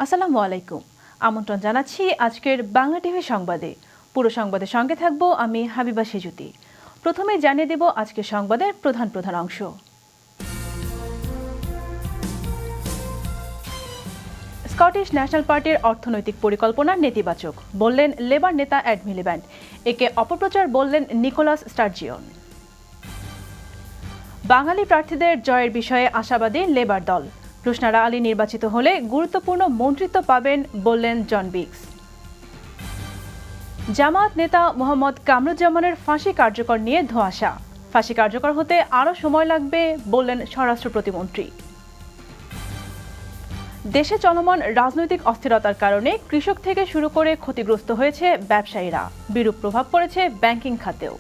আসসালামু আলাইকুম। আমন্ত্রণ জানাচ্ছি আজকের বাংলা টিভি সংবাদে। পুরো সংবাদের সঙ্গে থাকব আমি হাবিবা সেজুতি। প্রথমে জানিয়ে দেব আজকের সংবাদের প্রধান প্রধান অংশ। স্কটিশ ন্যাশনাল পার্টির অর্থনৈতিক পরিকল্পনার নেতিবাচক, বললেন লেবার নেতা এড মিলিব্যান্ড। একে অপপ্রচার বললেন নিকোলাস স্টার্জিয়ন। বাঙালি প্রার্থীদের জয়ের বিষয়ে আশাবাদী লেবার দল। রুশনারা আলী নির্বাচিত হলে গুরুত্বপূর্ণ মন্ত্রিত্ব পাবেন, বললেন জন বিগস। জামায়াত নেতা মোহাম্মদ কামরুজ্জামানের ফাঁসি কার্যকর নিয়ে ধোঁয়াশা। ফাঁসি কার্যকর হতে আরও সময় লাগবে, বললেন স্বরাষ্ট্র প্রতিমন্ত্রী। দেশে চলমান রাজনৈতিক অস্থিরতার কারণে কৃষক থেকে শুরু করে ক্ষতিগ্রস্ত হয়েছে ব্যবসায়ীরা। বিরূপ প্রভাব পড়েছে ব্যাংকিং খাতেও।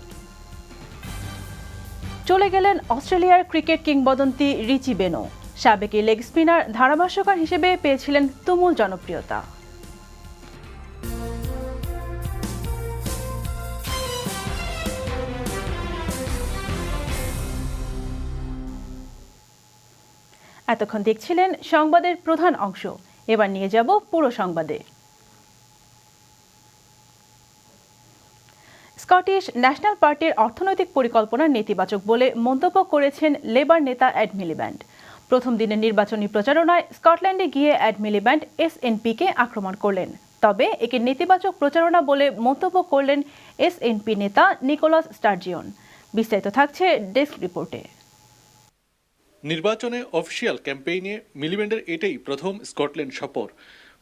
চলে গেলেন অস্ট্রেলিয়ার ক্রিকেট কিংবদন্তি রিচি বেনো। সাবেক লেগ স্পিনার ধারাভাষ্যকার হিসেবে পেয়েছিলেন তুমুল জনপ্রিয়তা। এতক্ষণ দেখছিলেন সংবাদের প্রধান অংশ। এবার নিয়ে যাব পুরো সংবাদে। স্কটিশ ন্যাশনাল পার্টির অর্থনৈতিক পরিকল্পনার নেতিবাচক বলে মন্তব্য করেছেন লেবার নেতা এড মিলিব্যান্ড। প্রথম দিনের নির্বাচনী প্রচারণায় স্কটল্যান্ডে গিয়ে এড মিলিব্যান্ড এসএনপিকে আক্রমণ করলেন। তবে একে নেতিবাচক প্রচারণা বলে মন্তব্য করলেন এসএনপি নেতা নিকোলাস স্টার্জিয়ন। বিস্তারিত থাকছে ডেস্ক রিপোর্টে। নির্বাচনে অফিসিয়াল ক্যাম্পেইনে মিলিব্যান্ডের এটাই প্রথম স্কটল্যান্ড সফর।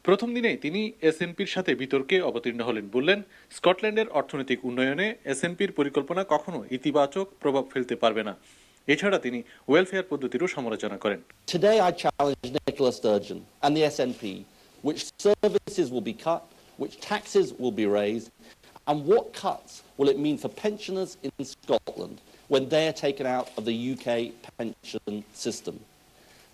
প্রথম দিনেই তিনি এসএনপির সাথে বিতর্কে অবতীর্ণ হলেন। বললেন, স্কটল্যান্ডের অর্থনৈতিক উন্নয়নে এসএনপির পরিকল্পনা কখনো ইতিবাচক প্রভাব ফেলতে পারবে না। এছাড়া তিনি ওয়েলফেয়ার পদ্ধতিরও সমালোচনা করেন। Today I challenge Nicola Sturgeon and the SNP which services will be cut, which taxes will be raised, and what cuts will it mean for pensioners in Scotland when they are taken out of the UK pension system.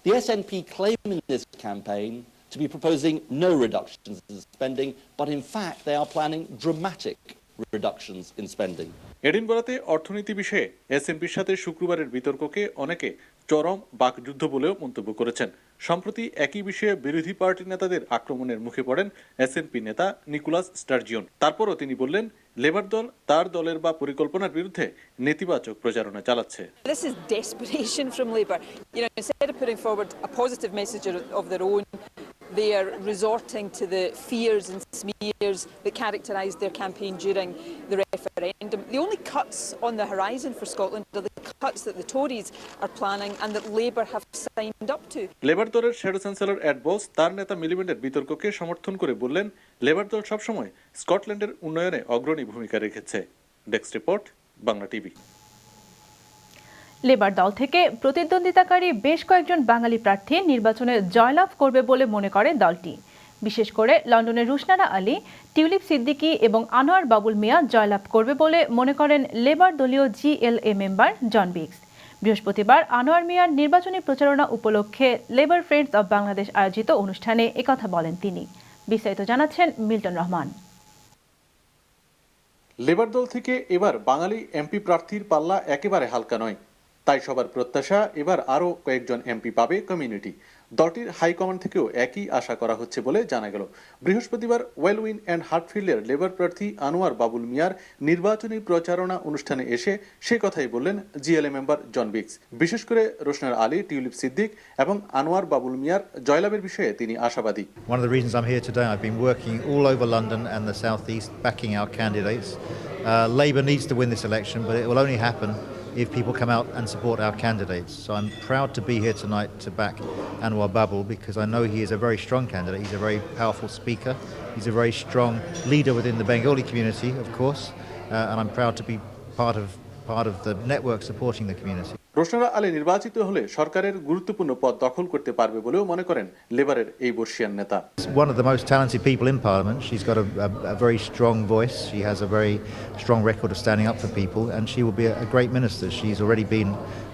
The SNP claim in this campaign to be proposing no reductions in spending, but in fact they are planning dramatic reductions in spending. এডিনবরাতে অর্থনীতি বিষয়ে এসএনপির সাথে শুক্রবারের বিতর্ককে অনেকে চরম বাকযুদ্ধ বলেও মন্তব্য করেছেন। সম্প্রতি একই বিষয়ে বিরোধী পার্টির নেতাদের আক্রমণের মুখে পড়েন এসএনপি নেতা নিকোলাস স্টার্জিয়ন। তারপরও তিনি বললেন, লেবার দল তার দলের বা পরিকল্পনার বিরুদ্ধে নেতিবাচক প্রচারণা চালাচ্ছে। This is desperation from Labour. Instead of putting forward a positive message of their own, they are resorting to the fears and smears that characterised their campaign during the referendum. The only cuts on the horizon for Scotland are the cuts that the Tories are planning and that Labour have signed up to. Labour দলের shadow chancellor add bowls তার নেতা মিলিব্যান্ডের বিতর্ককে সমর্থন করে বললেন, labour দল সবসময় স্কটল্যান্ডের উন্নয়নে অগ্রণী ভূমিকা রেখেছে। Desk report, Bangla TV. Labour দল থেকে প্রতিদ্বন্দ্বিতাকারী বেশ কয়েকজন বাঙালি প্রার্থী নির্বাচনে জয়লাভ করবে বলে মনে করে দলটি। বিশেষ করে লন্ডনের রুশনারা আলী, টিউলিপ সিদ্দিকী এবং আনোয়ার বাবুল মিয়া জয়লাভ করবে বলে মনে করেন লেবার দলীয় জিএলএ মেম্বার জন বিগস। বৃহস্পতিবার আনোয়ার মিয়ার নির্বাচনী প্রচারণা উপলক্ষে লেবার ফ্রেন্ডস অব বাংলাদেশ আয়োজিত অনুষ্ঠানে একথা বলেন তিনি। বিস্তারিত জানাচ্ছেন মিল্টন রহমান। লেবার দল থেকে এবার বাঙালি এমপি প্রার্থীর পাল্লা একেবারে হালকা নয়। তাই সবার প্রত্যাশা এবার আরও কয়েকজন এমপি পাবে কমিউনিটি। দলটির হাইকমান্ড থেকেও একই আশা করা হচ্ছে বলে জানা গেল। বৃহস্পতিবার ওয়েলউইন অ্যান্ড হার্টফিল্ডের লেবার প্রার্থী আনোয়ার বাবুল মিয়ার নির্বাচনী প্রচারণা অনুষ্ঠানে এসে সে কথাই বললেন জিএলএ মেম্বার জন বিগস। বিশেষ করে রোশনার আলী, টিউলিপ সিদ্দিক এবং আনোয়ার বাবুল মিয়ার জয়লাভের বিষয়ে তিনি আশাবাদী। One of the reasons I'm here today, I've been working all over London and the South East backing our candidates. Labour needs to win this election, but it will only happen if people come out and support our candidates. So I'm proud to be here tonight to back Anwar Babul because I know he is a very strong candidate. He's a very powerful speaker. He's a very strong leader within the Bengali community, of course, and I'm proud to be part of the network supporting the community. Rushanara Ali নির্বাচিত হলে সরকারের গুরুত্বপূর্ণ পদ দখল করতে পারবে বলেও মনে করেন লেবারের এই বর্ষিয়ান নেতা। One of the most talented people in Parliament. She's got a very strong voice. She has a very strong record of standing up for people, and she will be a great minister. She's already been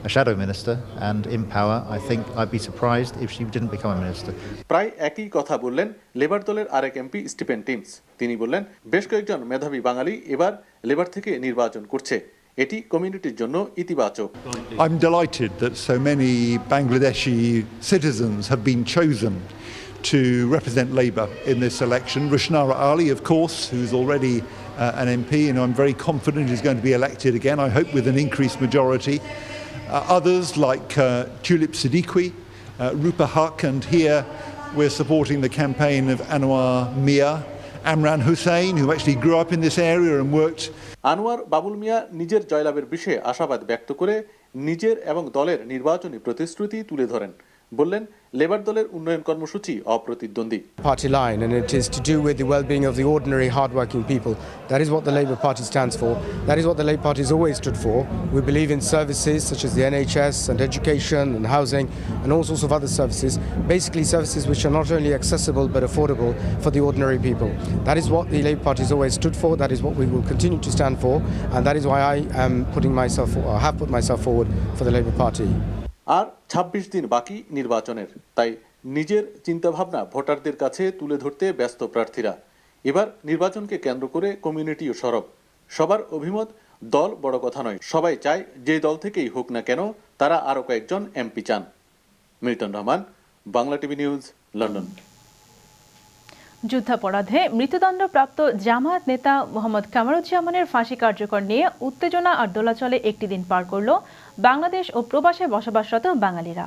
a shadow minister and in power. I think I'd be surprised if she didn't become a minister. প্রায় একই কথা বললেন labour দলের আরেক MP Stephen teams. তিনি বললেন, বেশ কয়েকজন মেধাবী বাঙালি এবার লেবার থেকে নির্বাচন করছে। এটি কমিউনিটির জন্য ইতিবাচক। I'm delighted that so many Bangladeshi citizens have been chosen to represent Labour in this election. Rushnara Ali, of course, who's already an MP, and I'm very confident is going to be elected again, I hope with an increased majority. Others like Tulip Siddiqui, Rupa Haq, and here we're supporting the campaign of Anwar Mia, Amran Hussain, who actually grew up in this area and worked. Anwar Babul মিয়া নিজের জয়লাভের বিষয়ে আশাবাদ ব্যক্ত করে নিজের এবং দলের নির্বাচনী প্রতিশ্রুতি তুলে ধরেন। বললেন, লেবার দলের উন্নয়ন কর্মসূচি অপ্রতিদ্বন্দ্বী। Party line, and it is to do with the well-being of the ordinary hard-working people. That is what the Labour Party stands for. That is what the Labour Party has always stood for. We believe in services such as the NHS and education and housing and all sorts of other services, basically services which are not only accessible but affordable for the ordinary people. That is what the Labour Party has always stood for. That is what we will continue to stand for, and that is why I am have put myself forward for the Labour Party. আর ২৬ দিন বাকি নির্বাচনের, তাই নিজের চিন্তাভাবনা ভোটারদের কাছে তুলে ধরতে ব্যস্ত প্রার্থীরা। এবার নির্বাচনকে কেন্দ্র করে কমিউনিটিও সরব। সবার অভিমত, দল বড় কথা নয়, সবাই চায় যে দল থেকেই হোক না কেন তারা আরও কয়েকজন এমপি চান। Milton Rahman, Bangla TV news, London. যুদ্ধাপরাধে মৃত্যুদণ্ডপ্রাপ্ত জামায়াত নেতা মোহাম্মদ কামারুজ্জামানের ফাঁসি কার্যকর নিয়ে উত্তেজনা আর দোলাচলে একটি দিন পার করল বাংলাদেশ ও প্রবাসে বসবাসরত বাঙালিরা।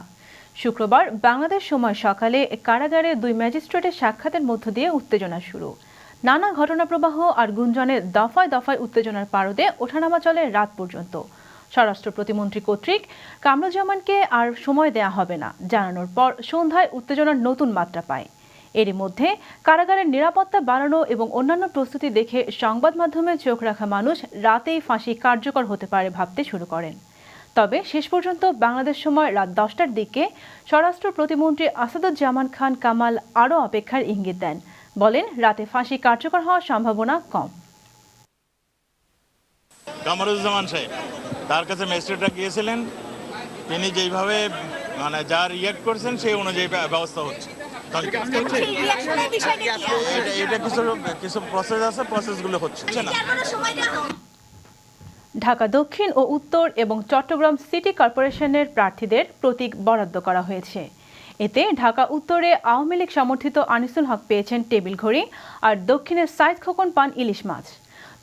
শুক্রবার বাংলাদেশ সময় সকালে কারাগারে 2 ম্যাজিস্ট্রেটের সাক্ষাতের মধ্য দিয়ে উত্তেজনা শুরু। নানা ঘটনাপ্রবাহ আর গুঞ্জনে দফায় দফায় উত্তেজনার পারদে ওঠানামা চলে রাত পর্যন্ত। স্বরাষ্ট্র প্রতিমন্ত্রী কর্তৃক কামরুজ্জামানকে আর সময় দেয়া হবে না জানানোর পর সন্ধ্যায় উত্তেজনার নতুন মাত্রা পায়। এরই মধ্যে কারাগারের নিরাপত্তা বাড়ানো এবং অন্যান্য প্রস্তুতি দেখে সংবাদ মাধ্যমে চোখ রাখা মানুষ রাতেই ফাঁসি কার্যকর হতে পারে ভাবতে শুরু করেন। তবে শেষ পর্যন্ত বাংলাদেশ সময় রাত 10টার দিকে স্বরাষ্ট্র প্রতিমন্ত্রী আসাদুজ্জামান খান কামাল আরও অপেক্ষার ইঙ্গিত দেন। বলেন, রাতে ফাঁসি কার্যকর হওয়ার সম্ভাবনা কম। কামরুজ্জামান সাহেব, তার কাছে ম্যাজিস্ট্রেটরা গিয়েছিলেন, তিনি যেইভাবে যা রিয়াক্ট করছেন সেই অনুযায়ী ব্যবস্থা হচ্ছে। এটা কিছু প্রসেস আছে, প্রসেসগুলো হচ্ছে না। ঢাকা দক্ষিণ ও উত্তর এবং চট্টগ্রাম সিটি কর্পোরেশনের প্রার্থীদের প্রতীক বরাদ্দ করা হয়েছে। এতে ঢাকা উত্তরে আওয়ামী লীগ সমর্থিত আনিসুল হক পেয়েছেন টেবিল ঘড়ি, আর দক্ষিণের সাইদ খোকন পান ইলিশ মাছ।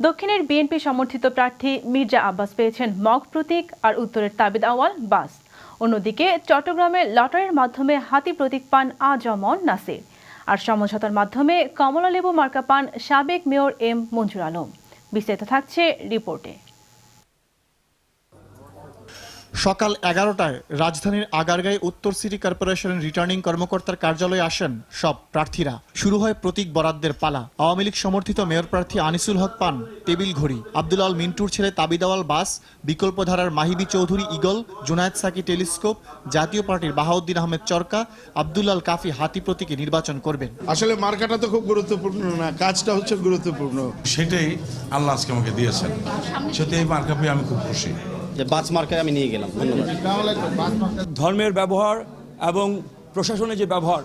দক্ষিণের বিএনপি সমর্থিত প্রার্থী মির্জা আব্বাস পেয়েছেন মগ প্রতীক, আর উত্তরের তাবিদ আওয়াল বাস। অন্যদিকে চট্টগ্রামে লটারির মাধ্যমে হাতি প্রতীক পান আজমন নাসির, আর সমঝোতার মাধ্যমে কমলালেবু মার্কা পান সাবেক মেয়র এম মঞ্জুর আলম। বিস্তারিত থাকছে রিপোর্টে। সকাল 11টায় রাজধানীর আগারগাঁও উত্তর সিটি কর্পোরেশনের রিটার্নিং কর্মকর্তার কার্যালয়ে আসেন সব প্রার্থীরা। শুরু হয় প্রতীক বরাদ্দের পালা। আওয়ামী লীগ সমর্থিত মেয়র প্রার্থী আনিসুল হক পান টেবিল ঘড়ি, আব্দুল আল মিন্টুর ছেলে তাবিদাওয়াল বাস, বিকল্পধারার মাহিবি চৌধুরী ইগল, জুনায়েদ সাকি টেলিস্কোপ, জাতীয় পার্টির বাহাউদ্দিন আহমেদ চরকা, আব্দুল আল কাফি হাতি প্রতীকে নির্বাচন করবেন। আসলে মার্কাটা তো খুব গুরুত্বপূর্ণ না, কাজটা হচ্ছে গুরুত্বপূর্ণ। সেটাই আল্লাহ আজকে আমাকে দিয়েছেন, সত্যি এই মার্কা পেয়ে আমি খুব খুশি। বাস মার্কায় আমি নিয়ে গেলাম। ধর্মের ব্যবহার এবং প্রশাসনের যে ব্যবহার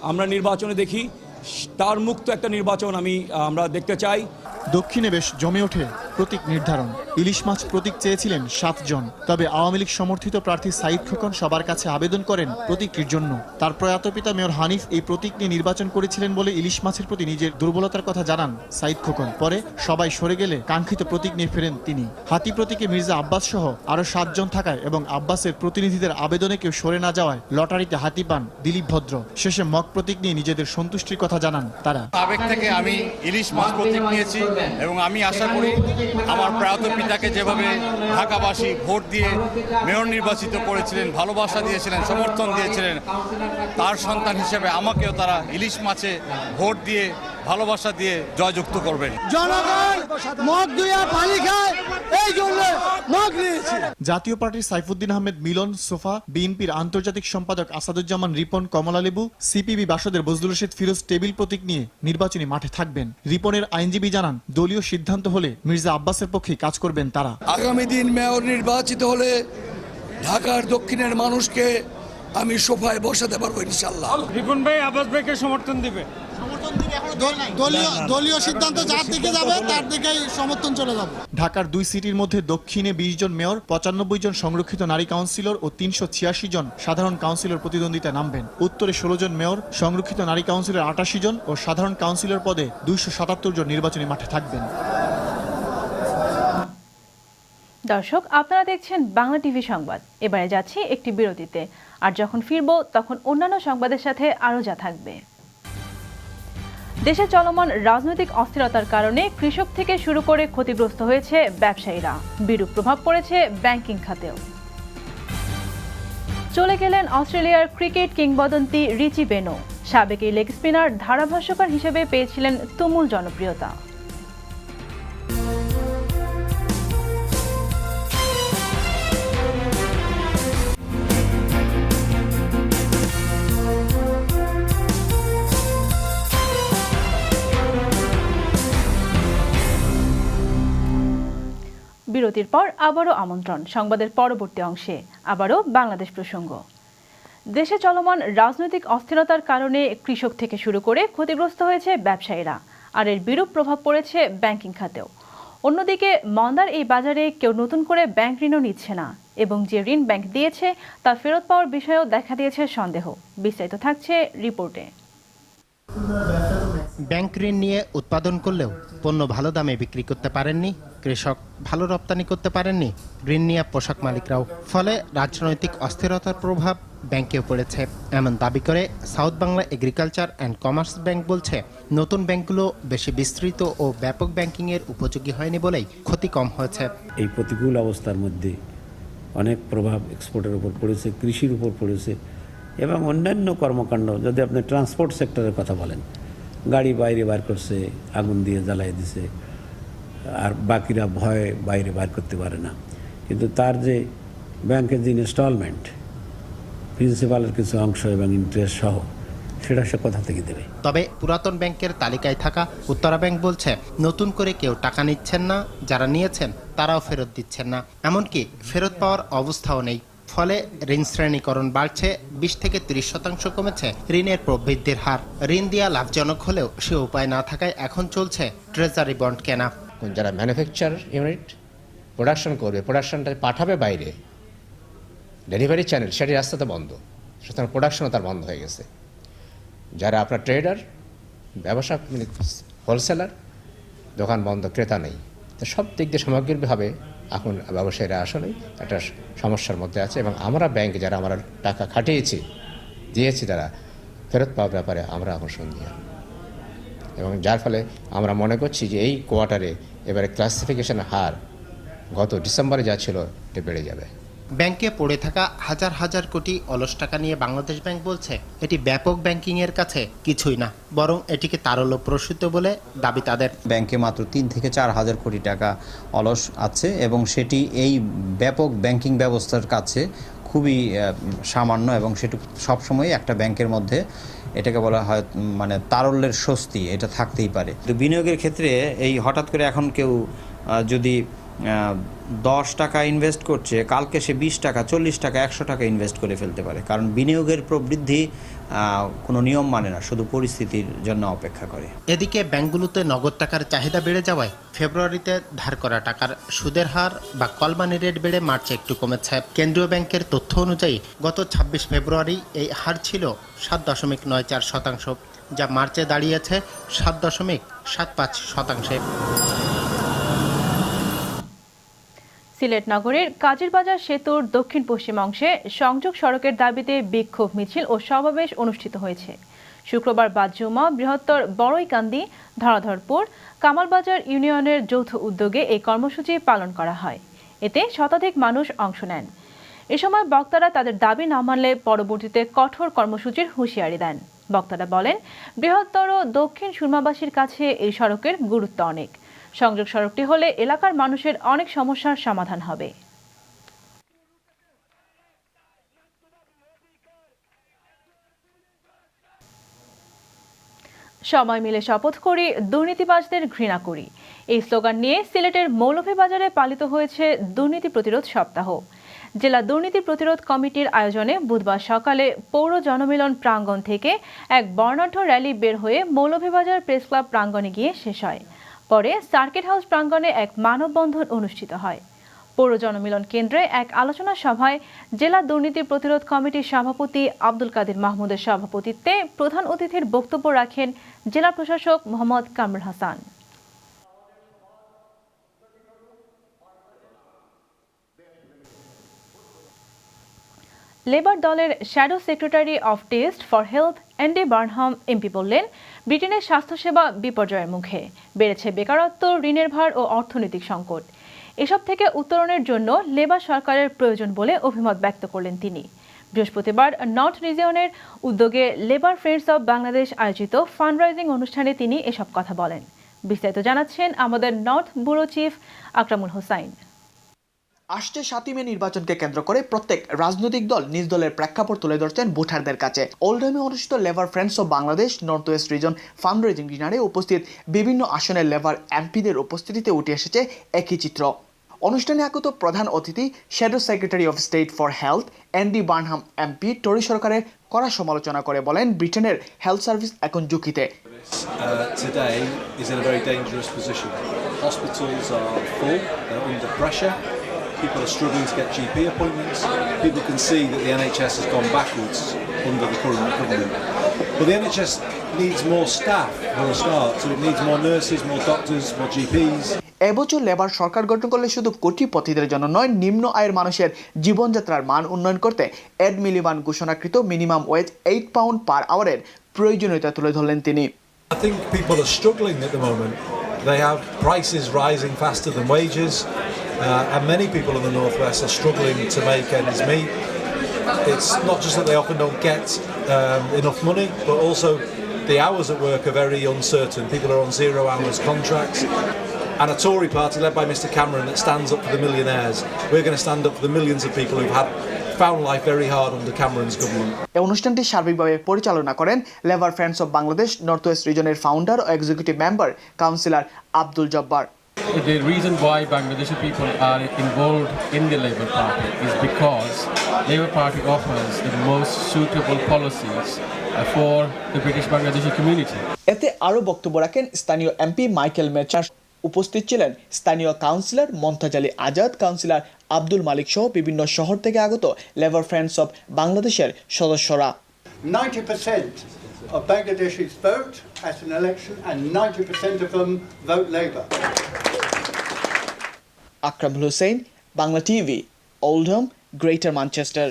আমরা নির্বাচনে দেখি, তার মুক্ত একটা নির্বাচন আমরা দেখতে চাই। দক্ষিণে বেশ জমে ওঠে প্রতীক নির্ধারণ। ইলিশ মাছ প্রতীক চেয়েছিলেন 7 জন, তবে আওয়ামী লীগ সমর্থিত প্রার্থী সাইদ খোকন সবার কাছে আবেদন করেন প্রতীকটির জন্য। তার প্রয়াত পিতা মেয়র হানিফ এই প্রতীক নিয়ে নির্বাচন করেছিলেন বলে ইলিশ মাছের প্রতি নিজের দুর্বলতার কথা জানান সাইদ খোকন। পরে সবাই সরে গেলে কাঙ্ক্ষিত প্রতীক নিয়ে ফেরেন তিনি। হাতি প্রতীকে মির্জা আব্বাস সহ আরো 7 জন থাকায় এবং আব্বাসের প্রতিনিধিদের আবেদনে কেউ সরে না যাওয়ায় লটারিতে হাতি পান দিলীপ ভদ্র। শেষে মগ প্রতীক নিয়ে নিজেদের সন্তুষ্টির কথা জানান তারা। আবেগ থেকে আমি ইলিশ মাছ প্রতীক নিয়েছি এবং আমি আশা করি আমার প্রয়াত পিতাকে যেভাবে ঢাকাবাসী ভোট দিয়ে মেয়র নির্বাচিত করেছিলেন, ভালোবাসা দিয়েছিলেন, সমর্থন দিয়েছিলেন, তার সন্তান হিসেবে আমাকেও তারা ইলিশ মাছে ভোট দিয়ে ভালোবাসা দিয়ে জয়যুক্ত করবেন। জনগণ মগ দুইয়া পানি খায়, এই জন্য মগ নিয়েছি। জাতীয় পার্টির সাইফুদ্দিন আহমেদ মিলন সোফা, বিএনপির আন্তর্জাতিক সম্পাদক আসাদুজ্জামান রিপন কমলালেবু, সিপিবি বাসদের বজলুর রশিদ ফিরোজ টেবিল প্রতীক নিয়ে নির্বাচনী মাঠে থাকবেন। রিপনের আইনজীবী জানান, দলীয় সিদ্ধান্ত হলে মির্জা আব্বাসের পক্ষে কাজ করবেন তারা। আগামী দিন মেয়র নির্বাচিত হলে ঢাকার দক্ষিণের মানুষকে আমি সোফায় বসাতে পারবো ইনশাআল্লাহ। রিপন ভাই আব্বাস ভাইকে সমর্থন দিবে। দলীয় সিদ্ধান্ত যার দিকে যাবে তার দিকেই সমর্থন চলে যাবে। ঢাকার 2 সিটির মধ্যে দক্ষিণে 20 জন মেয়র, 95 জন সংরক্ষিত নারী কাউন্সিলর ও 386 জন সাধারণ কাউন্সিলর প্রতিদ্বন্দ্বিতায় নামবেন। উত্তরে 16 জন মেয়র, সংরক্ষিত নারী কাউন্সিলর 88 জন ও সাধারণ কাউন্সিলর পদে 277 জন নির্বাচনী মাঠে থাকবেন। দর্শক, আপনারা দেখছেন বাংলা টিভি সংবাদ। এবারে যাচ্ছি একটি বিরতিতে, আর যখন ফিরব তখন অন্যান্য সংবাদের সাথে আরও যা থাকবে। দেশে চলমান রাজনৈতিক অস্থিরতার কারণে কৃষক থেকে শুরু করে ক্ষতিগ্রস্ত হয়েছে ব্যবসায়ীরা। বিরূপ প্রভাব পড়েছে ব্যাংকিং খাতেও। চলে গেলেন অস্ট্রেলিয়ার ক্রিকেট কিংবদন্তি রিচি বেনো। সাবেক এই লেগ স্পিনার ধারাভাষ্যকার হিসেবে পেয়েছিলেন তুমুল জনপ্রিয়তা। বিরতির পর আবারও আমন্ত্রণ সংবাদের পরবর্তী অংশে। আবারও বাংলাদেশ প্রসঙ্গ। দেশে চলমান রাজনৈতিক অস্থিরতার কারণে কৃষক থেকে শুরু করে ক্ষতিগ্রস্ত হয়েছে ব্যবসায়ীরা, আর এর বিরূপ প্রভাব পড়েছে ব্যাংকিং খাতেও। অন্যদিকে মন্দার এই বাজারে কেউ নতুন করে ব্যাংক ঋণও নিচ্ছে না, এবং যে ঋণ ব্যাংক দিয়েছে তা ফেরত পাওয়ার বিষয়েও দেখা দিয়েছে সন্দেহ। বিস্তারিত থাকছে রিপোর্টে। ব্যাংক ঋণ নিয়ে উৎপাদন করলেও পণ্য ভালো দামে বিক্রি করতে পারেননি কৃষক, ভালো রপ্তানি করতে পারেননি ঋণ নিয়ে পোশাক মালিকরাও। ফলে রাজনৈতিক অস্থিরতার প্রভাব ব্যাংকেও পড়েছে, এমন দাবি করে south Bangla agriculture and commerce bank বলছে, নতুন ব্যাংকগুলো বেশি বিস্তৃত ও ব্যাপক ব্যাংকিংয়ের উপযোগী হয়নি বলেই ক্ষতি কম হয়েছে। এই প্রতিকূল অবস্থার মধ্যে অনেক প্রভাব এক্সপোর্টের উপর পড়েছে, কৃষির উপর পড়েছে এবং অন্যান্য কর্মকাণ্ড। যদি আপনি ট্রান্সপোর্ট সেক্টরের কথা বলেন, গাড়ি বাইরে বার করছে, আগুন দিয়ে জ্বালাই দিছে, আর বাকিরা ভয়ে বাইরে বার করতে পারে না। কিন্তু তার যে ব্যাংকের যে ইনস্টলমেন্ট, প্রিন্সিপালের কিছু অংশ এবং ইন্টারেস্ট সহ, সেটা সে কোথা থেকে দেবে? তবে পুরাতন ব্যাংকের তালিকায় থাকা উত্তরা ব্যাংক বলছে, নতুন করে কেউ টাকা নিচ্ছেন না, যারা নিয়েছেন তারাও ফেরত দিচ্ছেন না, এমনকি ফেরত পাওয়ার অবস্থাও নেই। ফলে ঋণ শ্রেণীকরণ বাড়ছে, 20 থেকে 30% কমেছে ঋণের প্রবৃদ্ধির হার। ঋণ দেওয়া লাভজনক হলেও সে উপায় না থাকায় এখন চলছে ট্রেজারি বন্ড কেনা। যারা ম্যানুফ্যাকচার ইউনিট প্রোডাকশন করবে, প্রোডাকশনটা পাঠাবে বাইরে, ডেলিভারি চ্যানেল সেটি রাস্তাতে বন্ধ, সুতরাং প্রোডাকশনও তার বন্ধ হয়ে গেছে। যারা আপনার ট্রেডার, ব্যবসা হোলসেলার, দোকান বন্ধ, ক্রেতা নেই। তো সব দিক দিয়ে সামগ্রিকভাবে এখন ব্যবসায়ীরা আসলে একটা সমস্যার মধ্যে আছে, এবং আমরা ব্যাংকে যারা আমরা টাকা খাটিয়েছি, দিয়েছি, তারা ফেরত পাওয়ার ব্যাপারে আমরা এখন সন্দিহান, এবং যার ফলে আমরা মনে করছি যে এই কোয়ার্টারে এবারে ক্লাসিফিকেশনের হার গত ডিসেম্বরে যা ছিল এটা বেড়ে যাবে। ব্যাংকে পড়ে থাকা হাজার হাজার কোটি অলস টাকা নিয়ে বাংলাদেশ ব্যাংক বলছে, এটি ব্যাপক ব্যাংকিংয়ের কাছে কিছুই না, বরং এটিকে তারল্যপ্রসূত বলে দাবি তাদের। ব্যাংকে মাত্র 3 থেকে 4 হাজার কোটি টাকা অলস আছে, এবং সেটি এই ব্যাপক ব্যাংকিং ব্যবস্থার কাছে খুবই সামান্য, এবং সেটু সবসময় একটা ব্যাংকের মধ্যে এটাকে বলা হয় মানে তারল্যের স্বস্তি, এটা থাকতেই পারে। তো বিনিয়োগের ক্ষেত্রে এই হঠাৎ করে এখন কেউ যদি 10 টাকা ইনভেস্ট করছে, কালকে সে 20 টাকা, 40 টাকা, 100 টাকা ইনভেস্ট করে ফেলতে পারে, কারণ বিনিয়োগের প্রবৃদ্ধি কোনো নিয়ম মানে না, শুধু পরিস্থিতির জন্য অপেক্ষা করে। এদিকে ব্যাংকগুলোতে নগদ টাকার চাহিদা বেড়ে যাওয়ায় ফেব্রুয়ারিতে ধার করা টাকার সুদের হার বা কলমানি রেট বেড়ে মার্চে একটু কমেছে। কেন্দ্রীয় ব্যাংকের তথ্য অনুযায়ী গত 26 ফেব্রুয়ারি এই হার ছিল 7.94%, যা মার্চে দাঁড়িয়েছে 7.75%। সিলেট নগরের কাজিরবাজার সেতুর দক্ষিণ পশ্চিম অংশে সংযোগ সড়কের দাবিতে বিক্ষোভ মিছিল ও সমাবেশ অনুষ্ঠিত হয়েছে। শুক্রবার বাদ জুমা বৃহত্তর বড়ইকান্দি, ধরাধরপুর, কামালবাজার ইউনিয়নের যৌথ উদ্যোগে এই কর্মসূচি পালন করা হয়। এতে শতাধিক মানুষ অংশ নেন। এ সময় বক্তারা তাদের দাবি না মানলে পরবর্তীতে কঠোর কর্মসূচির হুঁশিয়ারি দেন। বক্তারা বলেন, বৃহত্তর দক্ষিণ সুরমাবাসীর কাছে এই সড়কের গুরুত্ব অনেক। সংযোগ সড়কটি হলে এলাকার মানুষের অনেক সমস্যার সমাধান হবে। সবাই মিলে শপথ করি, দুর্নীতিবাজদের ঘৃণা করি। এই স্লোগান নিয়ে সিলেটের মৌলভীবাজারে পালিত হয়েছে দুর্নীতি প্রতিরোধ সপ্তাহ। জেলা দুর্নীতি প্রতিরোধ কমিটির আয়োজনে বুধবার সকালে পৌর জনমিলন প্রাঙ্গণ থেকে এক বর্ণাঢ্য র্যালি বের হয়ে মৌলভীবাজার প্রেস ক্লাব প্রাঙ্গণে গিয়ে শেষ হয়। পরে সার্কিট হাউস প্রাঙ্গণে এক মানববন্ধন অনুষ্ঠিত হয়। পৌর জনমিলন কেন্দ্রে এক আলোচনা সভায় জেলা দুর্নীতি প্রতিরোধ কমিটির সভাপতি আব্দুল কাদের মাহমুদের সভাপতিত্বে প্রধান অতিথির বক্তব্য রাখেন জেলা প্রশাসক মোহাম্মদ কামরুল হাসান। লেবার দলের shadow secretary of test for health Andy Burnham MP বললেন, ব্রিটেনের স্বাস্থ্যসেবা বিপর্যয়ের মুখে, বেড়েছে বেকারত্ব, ঋণের ভার ও অর্থনৈতিক সংকট। এসব থেকে উত্তরণের জন্য লেবার সরকারের প্রয়োজন বলে অভিমত ব্যক্ত করলেন তিনি। বৃহস্পতিবার নর্থ রিজিয়নের উদ্যোগে লেবার ফ্রেন্ডস অব বাংলাদেশ আয়োজিত ফান্ডরাইজিং অনুষ্ঠানে তিনি এসব কথা বলেন। বিস্তারিত জানাচ্ছেন আমাদের north bureau chief Akramul Hossain. আসছে 7 মে নির্বাচনকে কেন্দ্র করে প্রত্যেক রাজনৈতিক দল নিজ দলের প্রেক্ষাপট তুলে ধরছেন ভোটারদের কাছে। ওল্ডহামে অনুষ্ঠিত Labour friends of Bangladesh north west region fundraising ডিনারে উপস্থিত বিভিন্ন আসনের লেবার এমপিদের উপস্থিতিতে উঠে এসেছে একই চিত্র। অনুষ্ঠানে আগত প্রধান অতিথি shadow secretary of state for health Andy Burnham MP টরি সরকারের কড়া সমালোচনা করে বলেন, ব্রিটেনের হেলথ সার্ভিস এখন ঝুঁকিতে। Today is in a very dangerous position. Hospitals are full, they're under pressure. People are struggling to get GP appointments. People can see that the NHS has gone backwards under the current government. But the NHS needs more staff for a start, so it needs more nurses, more doctors, more GPs. এবছর labour সরকার গঠন করলে শুধু কোটিপতিদের জন্য নয়, নিম্ন আয়ের মানুষের জীবনযাত্রার মান উন্নয়ন করতে এড মিলিবান ঘোষণাকৃত মিনিমাম ওয়েজ £8 পার আওয়ারের প্রয়োজনীয়তা তুলে ধরলেন তিনি। I think people are struggling at the moment. They have prices rising faster than wages, and many people in the Northwest are struggling to make ends meet. It's not just that they often don't get enough money, but also the hours at work are very uncertain. People are on 0 hours contracts. And a Tory party led by Mr Cameron that stands up for the millionaires. We're going to stand up for the millions of people who've found life very hard under Cameron's government. এই অনুষ্ঠানটি সার্বিকভাবে পরিচালনা করেন Labour friends of Bangladesh north west রিজনের founder ও executive member councillor Abdul Jabbar. The reason why Bangladeshi people are involved in the Labour Party is because Labour Party offers the most suitable policies for the British Bangladeshi community. এতে আরও বক্তব্য রাখেন স্থানীয় MP Michael মেচার। উপস্থিত ছিলেন স্থানীয় councillor Mumtaz Ali Azad, councillor Abdul Malik সহ বিভিন্ন শহর থেকে আগত লেবার ফ্রেন্ডস অব বাংলাদেশের সদস্যরা। 90% of Bangladeshis vote at an election and 90% of them vote Labour. Akramul Hossain, Bangla TV, Oldham, greater Manchester.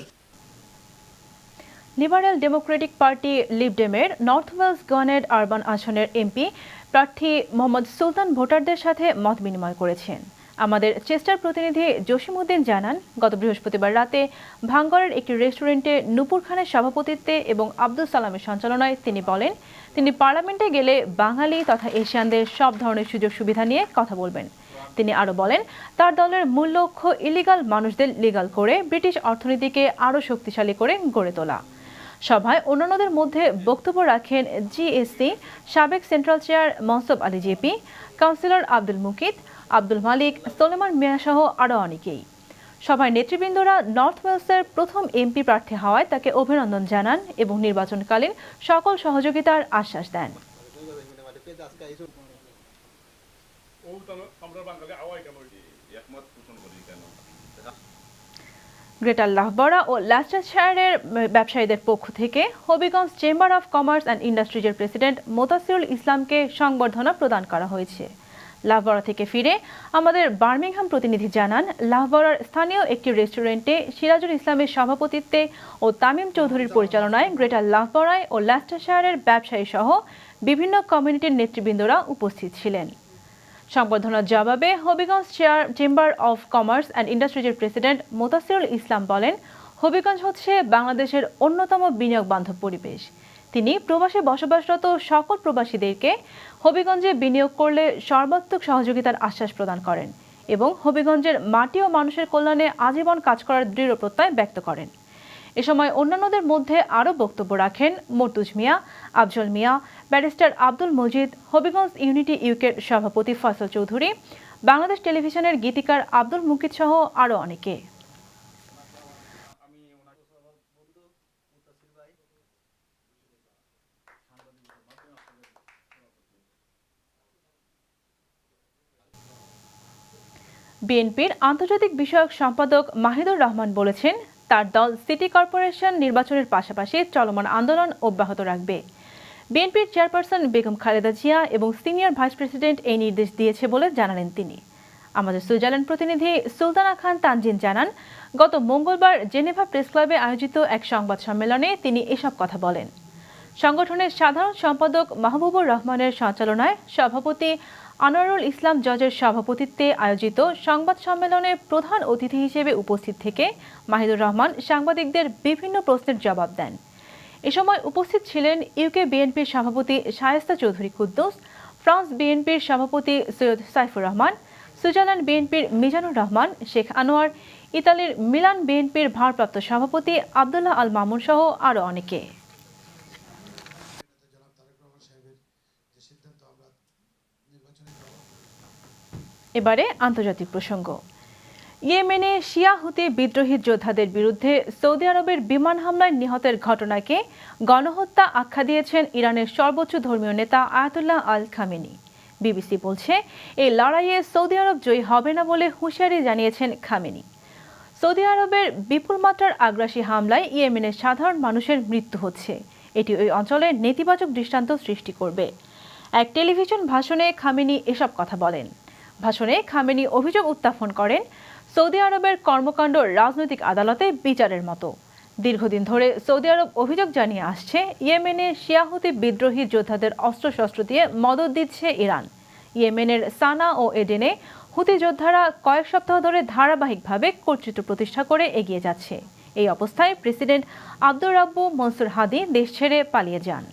Liberal democratic party লিবডেমের নর্থ ওয়েলস গনেড আরবান আসনের এমপি প্রার্থী মোহাম্মদ সুলতান ভোটারদের সাথে মত বিনিময় করেছেন। আমাদের চেস্টার প্রতিনিধি জসিমউদ্দিন জানান, গত বৃহস্পতিবার রাতে ভাঙ্গরের একটি রেস্টুরেন্টে নূপুর খানের সভাপতিত্বে এবং আব্দুল সালামের সঞ্চালনায় তিনি বলেন, তিনি পার্লামেন্টে গেলে বাঙালি তথা এশিয়ানদের সব ধরনের সুযোগ সুবিধা নিয়ে কথা বলবেন। তিনি আরও বলেন, তার দলের মূল লক্ষ্য ইলিগাল মানুষদের লিগাল করে ব্রিটিশ অর্থনীতিকে আরও শক্তিশালী করে গড়ে তোলা। সভায় অন্যান্যদের মধ্যে বক্তব্য রাখেন জিএসসি সাবেক central chair Mansub Ali JP, councillor Abdul Muqit, Abdul Malik, Soleman Mia সহ আরও অনেকেই। সভায় নেতৃবৃন্দরা নর্থ ওয়েলসের প্রথম এমপি প্রার্থী হওয়ায় তাকে অভিনন্দন জানান এবং নির্বাচনকালীন সকল সহযোগিতার আশ্বাস দেন। গ্রেটার লাহবরা ও ল্যাস্টারশায়ারের ব্যবসায়ীদের পক্ষ থেকে Habiganj chamber of commerce and ইন্ডাস্ট্রিজের প্রেসিডেন্ট মোতাসিরুল ইসলামকে সংবর্ধনা প্রদান করা হয়েছে। লাহবরা থেকে ফিরে আমাদের বার্মিংহাম প্রতিনিধি জানান, লাহবরার স্থানীয় একটি রেস্টুরেন্টে সিরাজুল ইসলামের সভাপতিত্বে ও তামিম চৌধুরীর পরিচালনায় গ্রেটার লাহবরায় ও ল্যাস্টারশায়ারের ব্যবসায়ী সহ বিভিন্ন কমিউনিটির নেতৃবৃন্দরা উপস্থিত ছিলেন। সংবর্ধনার জবাবে Habiganj chamber of commerce and ইন্ডাস্ট্রিজের প্রেসিডেন্ট মোতাসিরুল ইসলাম বলেন, হবিগঞ্জ হচ্ছে বাংলাদেশের অন্যতম বিনিয়োগ বান্ধব পরিবেশ। তিনি প্রবাসে বসবাসরত সকল প্রবাসীদেরকে হবিগঞ্জে বিনিয়োগ করলে সর্বাত্মক সহযোগিতার আশ্বাস প্রদান করেন এবং হবিগঞ্জের মাটি ও মানুষের কল্যাণে আজীবন কাজ করার দৃঢ় প্রত্যয় ব্যক্ত করেন। এ সময় অন্যান্যদের মধ্যে আরও বক্তব্য রাখেন মর্তুজ মিয়া, আফজল মিয়া, ব্যারিস্টার আব্দুল মজিদ, হবিগঞ্জ ইউনিটি ইউকের সভাপতি ফয়সাল চৌধুরী, বাংলাদেশ টেলিভিশনের গীতিকার আব্দুল মুকিত সহ আরও অনেকে। বিএনপির আন্তর্জাতিক বিষয়ক সম্পাদক মাহিদুর রহমান বলেছেন, তার দল সিটি কর্পোরেশন নির্বাচনের পাশাপাশি চলমান আন্দোলন অব্যাহত রাখবে। বিএনপির চেয়ারপারসন বেগম খালেদা জিয়া এবং সিনিয়র ভাইস প্রেসিডেন্ট এই নির্দেশ দিয়েছে বলে জানালেন তিনি। আমাদের সুইজারল্যান্ড প্রতিনিধি সুলতানা খান তানজিন জানান, গত মঙ্গলবার জেনেভা প্রেস ক্লাবে আয়োজিত এক সংবাদ সম্মেলনে তিনি এসব কথা বলেন। সংগঠনের সাধারণ সম্পাদক মাহবুবুর রহমানের সঞ্চালনায় সভাপতি আনোয়ারুল ইসলাম জজের সভাপতিত্বে আয়োজিত সংবাদ সম্মেলনে প্রধান অতিথি হিসেবে উপস্থিত থেকে মাহিদুর রহমান সাংবাদিকদের বিভিন্ন প্রশ্নের জবাব দেন। এ সময় উপস্থিত ছিলেন ইউকে বিএনপির সভাপতি শায়েস্তা চৌধুরী কুদ্দুস, ফ্রান্স বিএনপির সভাপতি সৈয়দ সাইফুর রহমান, সুইজারল্যান্ড বিএনপির মিজানুর রহমান, শেখ আনোয়ার, ইতালির মিলান বিএনপির ভারপ্রাপ্ত সভাপতি আবদুল্লাহ আল মামুন সহ আরও অনেকে। এবারে আন্তর্জাতিক প্রসঙ্গ। ইয়েমেনে শিয়া হুতি বিদ্রোহী যোদ্ধাদের বিরুদ্ধে সৌদি আরবের বিমান হামলায় নিহতের ঘটনাকে গণহত্যা আখ্যা দিয়েছেন ইরানের সর্বোচ্চ ধর্মীয় নেতা আয়াতুল্লাহ আল খামেনি। বিবিসি বলছে, এই লড়াইয়ে সৌদি আরব জয়ী হবে না বলে হুঁশিয়ারি জানিয়েছেন খামেনি। সৌদি আরবের বিপুল মাত্রার আগ্রাসী হামলায় ইয়েমেনের সাধারণ মানুষের মৃত্যু হচ্ছে। এটি ওই অঞ্চলে নেতিবাচক দৃষ্টান্ত সৃষ্টি করবে। এক টেলিভিশন ভাষণে খামেনি এসব কথা বলেন। ভাষণে খামেনি অভিযোগ উত্থাপন করেন, সৌদি আরবের কর্মকাণ্ড রাজনৈতিক আদালতে বিচারের মতো। দীর্ঘদিন ধরে সৌদি আরব অভিযোগ জানিয়ে আসছে, ইয়েমেনে শিয়া হুতি বিদ্রোহী যোদ্ধাদের অস্ত্রশস্ত্র দিয়ে মদদ দিচ্ছে ইরান। ইয়েমেনের সানা ও এডেনে হুতি যোদ্ধারা কয়েক সপ্তাহ ধরে ধারাবাহিকভাবে কর্তৃত্ব প্রতিষ্ঠা করে এগিয়ে যাচ্ছে। এই অবস্থায় প্রেসিডেন্ট আব্দুর রাব্বু মনসুর হাদি দেশ ছেড়ে পালিয়ে যান।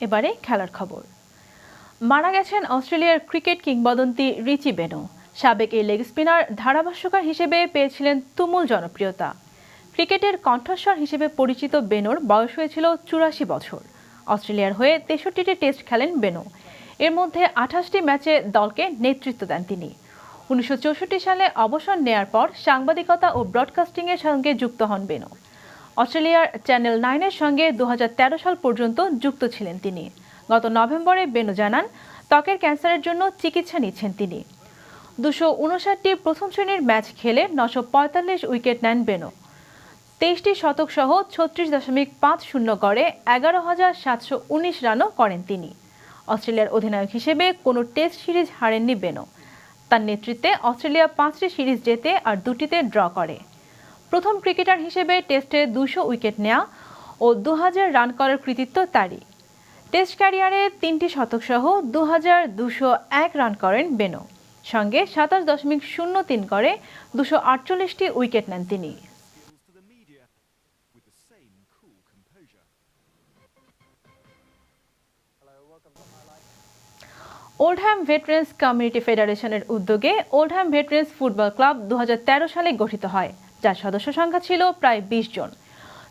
এবারে খেলার খবর। মারা গেছেন অস্ট্রেলিয়ার ক্রিকেট কিংবদন্তি রিচি বেনো। সাবেক এই লেগ স্পিনার ধারাভাষ্যকার হিসেবে পেয়েছিলেন তুমুল জনপ্রিয়তা। ক্রিকেটের কণ্ঠস্বর হিসেবে পরিচিত বেনোর বয়স হয়েছিল 84 বছর। অস্ট্রেলিয়ার হয়ে 63টি টেস্ট খেলেন বেনো। এর মধ্যে 28টি ম্যাচে দলকে নেতৃত্ব দেন তিনি। 1964 সালে অবসর নেয়ার পর সাংবাদিকতা ও ব্রডকাস্টিংয়ের সঙ্গে যুক্ত হন বেনো। অস্ট্রেলিয়ার চ্যানেল 9-এর সঙ্গে 2013 সাল পর্যন্ত যুক্ত ছিলেন তিনি। গত নভেম্বরে বেনো জানান, ত্বকের ক্যান্সারের জন্য চিকিৎসা নিচ্ছেন তিনি। 259টি প্রথম শ্রেণীর ম্যাচ খেলে 945 উইকেট নেন বেনো। 23টি শতক সহ 36.50 গড়ে 11,719 রানও করেন তিনি। অস্ট্রেলিয়ার অধিনায়ক হিসেবে কোনো টেস্ট সিরিজ হারেননি বেনো। তার নেতৃত্বে অস্ট্রেলিয়া 5টি সিরিজ জেতে আর 2টিতে ড্র করে। প্রথম ক্রিকেটার হিসেবে টেস্টে 200 উইকেট নেওয়া ও 2000 রান করার কৃতিত্ব তারই। টেস্ট ক্যারিয়ারে 3টি শতক সহ 2201 রান করেন বেনো। সঙ্গে 27.03 করে 248টি উইকেট নেন তিনি। ওল্ডহ্যাম ভেটারেন্স কমিউনিটি ফেডারেশনের উদ্যোগে ওল্ডহ্যাম ভেটারেন্স ফুটবল ক্লাব 2013 সালে গঠিত হয়, যার সদস্য সংখ্যা ছিল প্রায় 20 জন।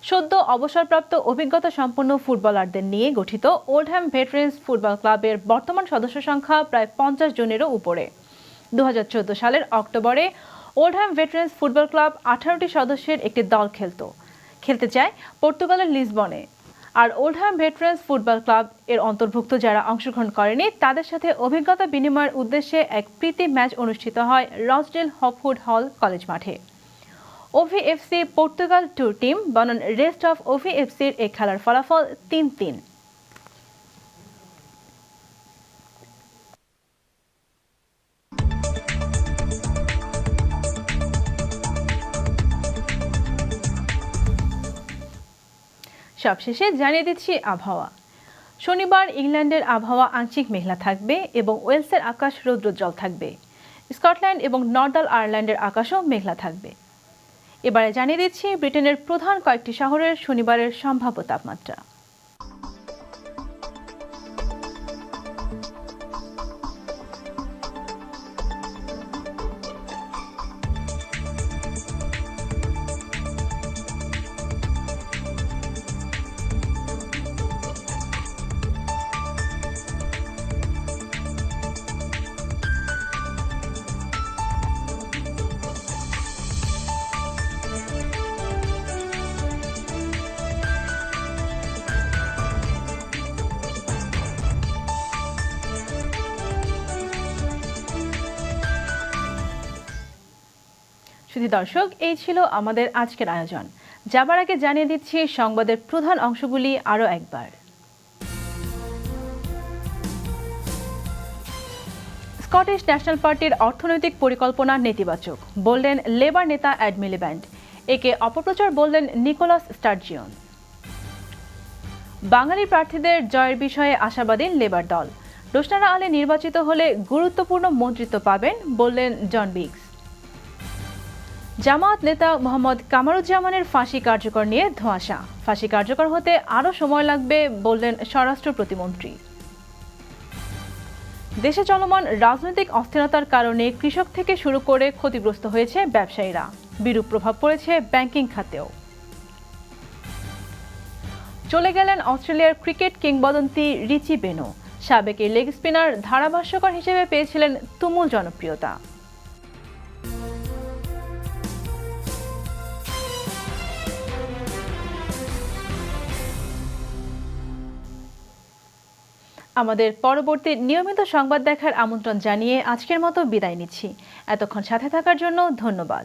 সদ্য অবসরপ্রাপ্ত অভিজ্ঞতা সম্পন্ন ফুটবলারদের নিয়ে গঠিত ওল্ডহ্যাম ভেটারেন্স ফুটবল ক্লাবের বর্তমান সদস্য সংখ্যা প্রায় 50 জনেরও উপরে। 2014 সালের অক্টোবরে ওল্ডহ্যাম ভেটারেন্স ফুটবল ক্লাব 18টি সদস্যের একটি দল খেলতে চায় পর্তুগালের লিসবনে। আর ওল্ডহ্যাম ভেটারেন্স ফুটবল ক্লাব এর অন্তর্ভুক্ত যারা অংশগ্রহণ করেনি তাদের সাথে অভিজ্ঞতা বিনিময়ের উদ্দেশ্যে এক প্রীতি ম্যাচ অনুষ্ঠিত হয় রসডেল হপউড হল কলেজ মাঠে। ওভিএফসি পর্তুগাল ট্যুর টিম বনাম রেস্ট অফ ওভিএফসির এই খেলার ফলাফল 3-3। সবশেষে জানিয়ে দিচ্ছি আবহাওয়া। শনিবার ইংল্যান্ডের আবহাওয়া আংশিক মেঘলা থাকবে এবং ওয়েলসের আকাশ রৌদ্রোজ্জ্বল থাকবে। স্কটল্যান্ড এবং নর্দার্ন আয়ারল্যান্ডের আকাশও মেঘলা থাকবে। এবারে জানিয়ে দিচ্ছি ব্রিটেনের প্রধান কয়েকটি শহরের শনিবারের সম্ভাব্য তাপমাত্রা। শুধু দর্শক, এই ছিল আমাদের আজকের আয়োজন। যাবার আগে জানিয়ে দিচ্ছি সংবাদের প্রধান অংশগুলি আরও একবার। স্কটিশ ন্যাশনাল পার্টির অর্থনৈতিক পরিকল্পনা নেতিবাচক বললেন লেবার নেতা এড মিলিব্যান্ড। একে অপপ্রচার বললেন নিকোলাস স্টার্জিয়ন। বাঙালি প্রার্থীদের জয়ের বিষয়ে আশাবাদী লেবার দল। রোশনারা আলী নির্বাচিত হলে গুরুত্বপূর্ণ মন্ত্রিত্ব পাবেন বললেন জন বিগস। জামায়াত নেতা মোহাম্মদ কামারুজ্জামানের ফাঁসি কার্যকর নিয়ে ধোঁয়াশা। ফাঁসি কার্যকর হতে আরও সময় লাগবে বললেন স্বরাষ্ট্র প্রতিমন্ত্রী। দেশে চলমান রাজনৈতিক অস্থিরতার কারণে কৃষক থেকে শুরু করে ক্ষতিগ্রস্ত হয়েছে ব্যবসায়ীরা। বিরূপ প্রভাব পড়েছে ব্যাংকিং খাতেও। চলে গেলেন অস্ট্রেলিয়ার ক্রিকেট কিংবদন্তি রিচি বেনো। সাবেক এই লেগ স্পিনার ধারাভাষ্যকার হিসেবে পেয়েছিলেন তুমুল জনপ্রিয়তা। আমাদের পরবর্তী নিয়মিত সংবাদ দেখার আমন্ত্রণ জানিয়ে আজকের মতো বিদায় নিচ্ছি। এতক্ষণ সাথে থাকার জন্য ধন্যবাদ।